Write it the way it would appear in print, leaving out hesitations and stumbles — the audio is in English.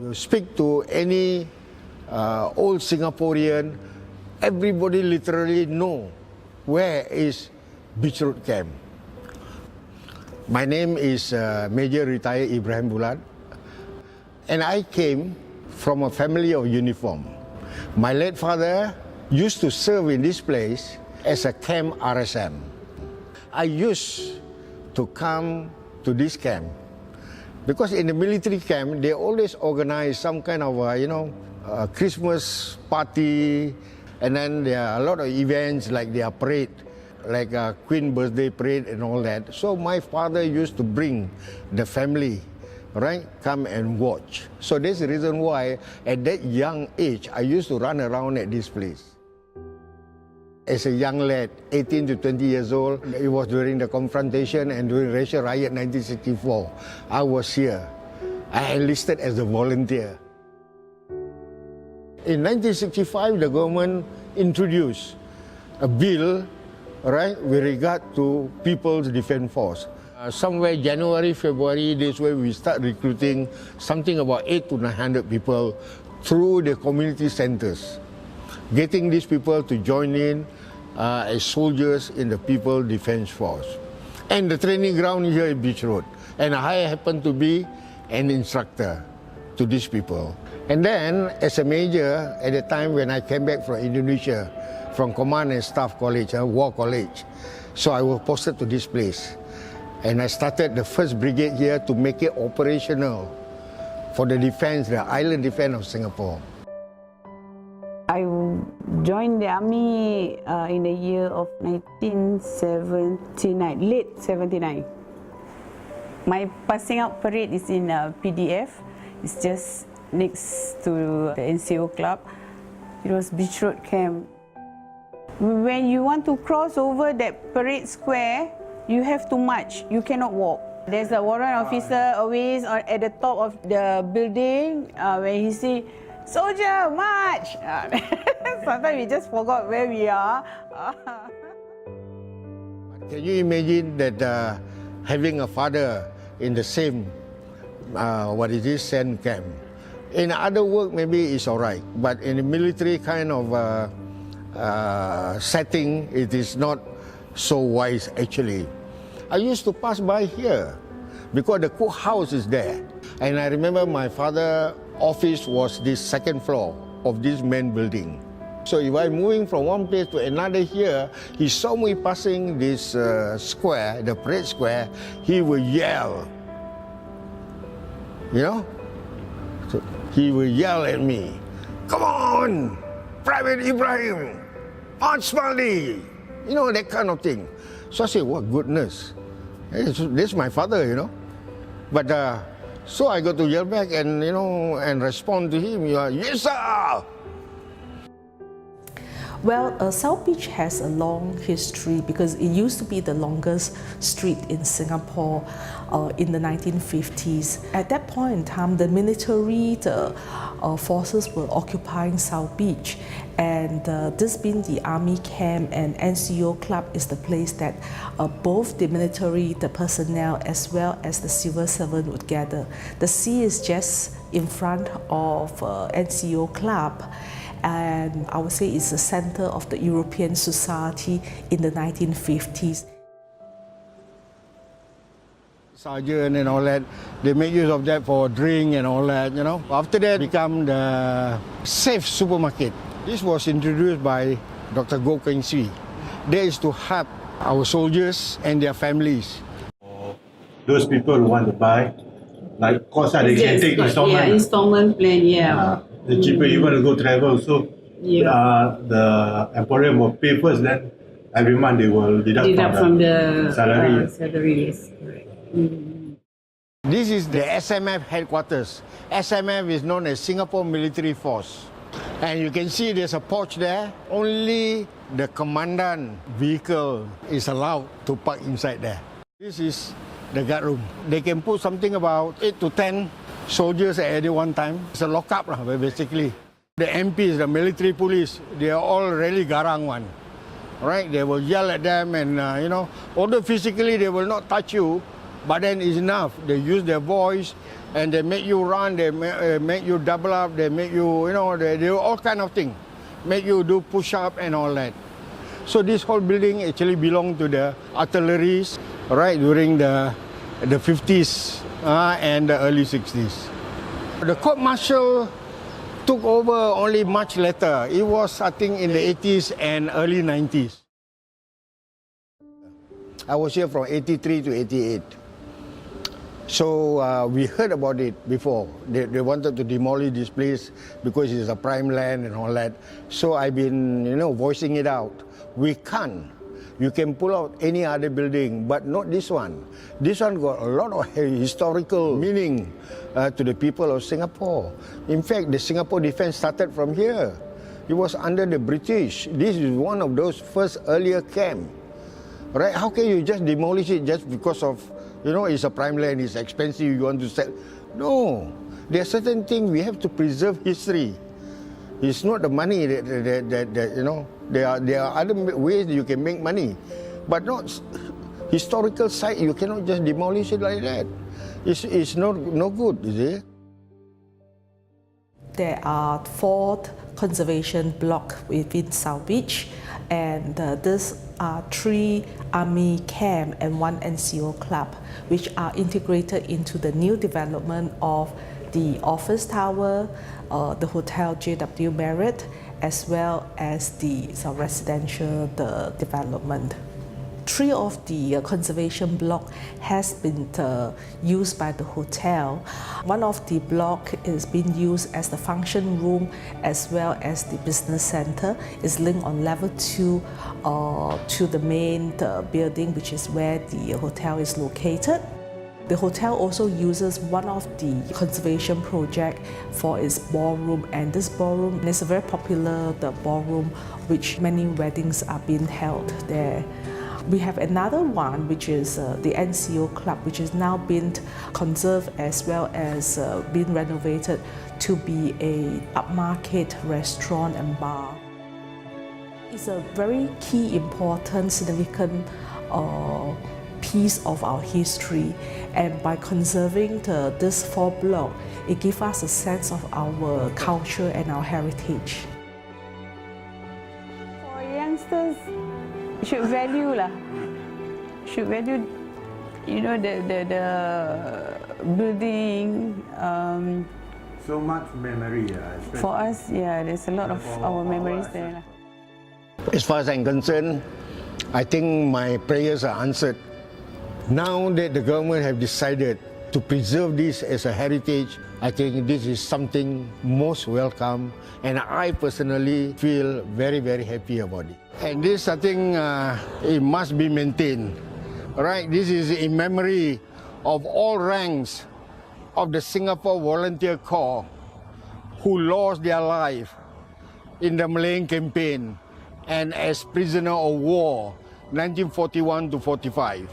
You speak to any old Singaporean, everybody literally know where is Beach Road Camp. My name is Major Retired Ibrahim Bulat, and I came from a family of uniform. My late father used to serve in this place as a camp RSM. I used to come to this camp because in the military camp they always organize some kind of Christmas party, and then there are a lot of events like their parade, like a Queen birthday parade and all that. So my father used to bring the family, right, come and watch. So that's the reason why at that young age I used to run around at this place. As a young lad, 18 to 20 years old, it was during the confrontation and during racial riot 1964. I was here. I enlisted as a volunteer. In 1965, the government introduced a bill, right, with regard to People's Defence Force. Somewhere January, February, this way we start recruiting something about 800 to 900 people through the community centers, getting these people to join in as soldiers in the People's Defence Force. And the training ground here is Beach Road. And I happen to be an instructor to these people. And then, as a major, at the time when I came back from Indonesia, from Command and Staff College, War College, so I was posted to this place. And I started the 1st Brigade here to make it operational for the defense, the island defense of Singapore. I joined the army in the year of 1979, late 79. My passing out parade is in PDF. It's just next to the NCO club. It was Beach Road Camp. When you want to cross over that parade square, you have to march. You cannot walk. There's a warrant officer always at the top of the building when he say, "Soldier, march!" Sometimes we just forgot where we are. Can you imagine that having a father in the same, sand camp? In other work, maybe it's all right, but in a military kind of setting, it is not so wise actually. I used to pass by here because the cookhouse is there. And I remember my father's office was this 2nd floor of this main building. So if I'm moving from one place to another here, he saw me passing this square, the parade square, he would yell. You know? So he would yell at me, "Come on, Private Ibrahim, Punch Maldi," you know, that kind of thing. So I said, "What goodness, this is my father, you know." But so I got to yell back and and respond to him. "Yes, sir." Well, South Beach has a long history because it used to be the longest street in Singapore in the 1950s. At that point in time, the military forces were occupying South Beach, and this being the army camp and NCO club is the place that both the military, the personnel, as well as the civil servant would gather. The sea is just in front of NCO club, and I would say it's the center of the European society in the 1950s. Sergeant and all that, they make use of that for drink and all that, you know. After that, become the safe supermarket. This was introduced by Dr. Goh Keng Swee. That is to help our soldiers and their families. Those people who want to buy, like, of course, they can take installment. Yeah, installment plan, yeah. The cheaper you want to go travel, so the employer will pay first, then every month they will deduct from the salary. Salary, yes, correct. This is the SMF headquarters. SMF is known as Singapore Military Force. And you can see there's a porch there. Only the commandant vehicle is allowed to park inside there. This is the guard room. They can put something about 8 to 10 soldiers at any one time. It's a lockup, basically. The MPs, the military police, they are all really garang one. Right? They will yell at them and, although physically they will not touch you, But then it's enough. They use their voice and they make you run, they make you double up, they make you, they do all kind of things. Make you do push-up and all that. So this whole building actually belonged to the artillery, right, during the 50s and the early 60s. The court martial took over only much later. It was, I think, in the 80s and early 90s. I was here from 83 to 88. So we heard about it before. They wanted to demolish this place because it's a prime land and all that. So I've been, voicing it out. We can't. You can pull out any other building, but not this one. This one got a lot of historical meaning to the people of Singapore. In fact, the Singapore defense started from here. It was under the British. This is one of those first earlier camps. Right? How can you just demolish it just because of, it's a prime land, it's expensive, you want to sell? No. There are certain things we have to preserve history. It's not the money that there are other ways that you can make money. But not historical site, you cannot just demolish it like that. It's no good, is it? There are 4 conservation blocks within South Beach, and these are 3 army camp and 1 NCO club, which are integrated into the new development of the office tower, the Hotel JW Marriott, as well as the residential development. 3 of the conservation block has been used by the hotel. One of the block is being used as the function room as well as the business center. It's linked on level 2 to the main building, which is where the hotel is located. The hotel also uses one of the conservation project for its ballroom, and this ballroom is a very popular ballroom which many weddings are being held there. We have another one, which is the NCO Club, which is now being conserved as well as being renovated to be a upmarket restaurant and bar. It's a very key, important, significant piece of our history, and by conserving this 4 blocks, it gives us a sense of our culture and our heritage. For youngsters, should value the building. So much memory. For us, there's a lot of our memories there. As far as I'm concerned, I think my prayers are answered. Now that the government have decided to preserve this as a heritage, I think this is something most welcome, and I personally feel very, very happy about it. And this, I think, it must be maintained. Right? This is in memory of all ranks of the Singapore Volunteer Corps who lost their life in the Malayan campaign and as prisoner of war, 1941 to 45.